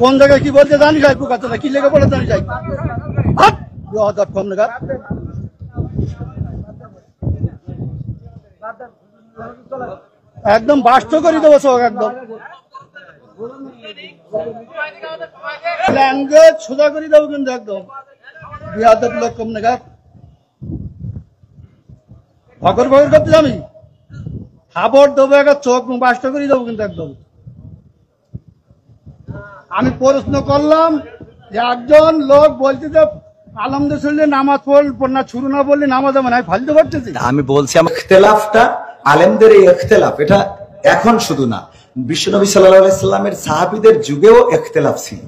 কোন জায়গায় কি বলতে জানি যাই পোকা কি লেগে বলে জানি যাই একদম বাস্ত করে দেবো চোখ একদম ল্যাঙ্গুয়েজ সোজা করে দেবো কিন্তু একদম বিহাদের লোক কম নেগা ভগর ভগর করতে আমি খাবার দেবো একটা চোখ বাস্ত করে দেবো কিন্তু একদম আমি প্রশ্ন করলাম যে একজন লোক বলছে যে আলহামদুলিল্লাহ নামাজ পড় না শুরু না বললে নামাজ আমি ফালতে পারতেছি আমি বলছি আমার ইখতিলাফটা আলেমদের এই ইখতিলাফ এটা এখন শুধু না বিশ্বনবী সাল্লাল্লাহু আলাইহি সাল্লামের সাহাবীদের যুগেও ইখতিলাফ ছিল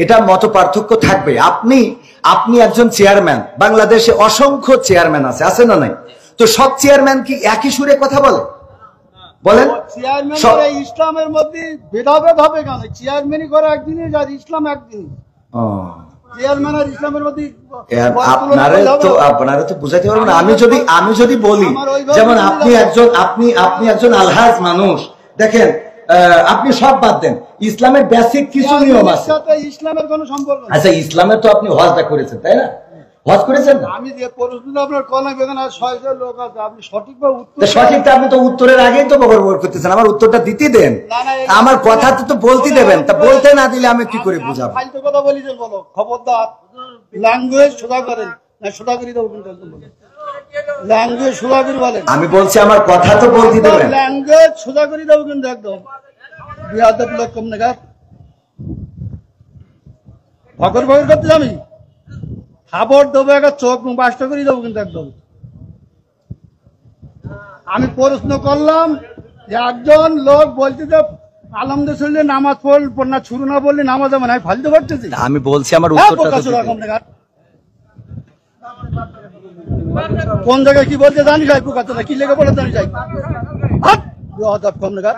এটা মত পার্থক্য থাকবে আপনি একজন চেয়ারম্যান বাংলাদেশে অসংখ্য চেয়ারম্যান আছে না নাই তো সব চেয়ারম্যান কি একই সুরে কথা বলে বলেন চেয়ারম্যান ইসলামের মধ্যে ভেদাভেদ হবে কেন চেয়ারম্যানই করে একদিনই আর ইসলাম একদিনই চেয়ারম্যান আর ইসলামের মধ্যে আপনারা তো বুঝাতে পারবেন আমি যদি বলি যেমন আপনি একজন আলহাজ মানুষ দেখেন আপনি সব বাদ দেন ইসলামের বেসিক কিছু নিয়ম আছে ইসলামের কোনো সম্পর্ক আচ্ছা ইসলামের তো আপনি হজটা করেছেন তাই না হজ করেছেন না আমি যে প্রশ্নটা আপনার কলা বেগান আর 600 লোক আছে আপনি সঠিকভাবে উত্তর সঠিকটা আপনি তো উত্তরের আগেই তো বকর করতেছেন আমার উত্তরটা দিতে দেন আমার কথা তো বলতে দেবেন তা বলতে না দিলে আমি কি করে বুঝাবো ফালতু কথা বলিছেন বলো খবরদার ল্যাঙ্গুয়েজ সোজা করেন না সোজা করে দেবো কিন্তু ল্যাঙ্গুয়েজ সোজা করে বলেন আমি বলছি আমার কথা তো বলতে দেবেন ল্যাঙ্গুয়েজ সোজা করে দেবো কিন্তু একদম বিহাদের লোক কম নেগা ভগর ভগর করতে আমি খাবার দেবো একটা চোখ বাস্ত করে দেবো কিন্তু একদম আমি প্রশ্ন করলাম যে একজন লোক বলছে যে আলহামদুলিল্লাহ নামাজ পড় না শুরু না বললে নামাজ আমি ফালতে পারতেছি আমি বলছি আমার উত্তরটা কোন জায়গায় কি বলতে জানি যাই পোকা কি লেগে বলে জানি যাই কম নেগা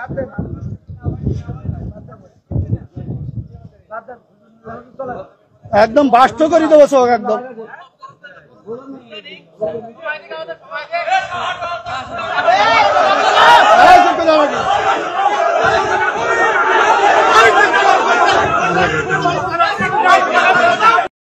একদম বাস্ত করে দেবো চোখ একদম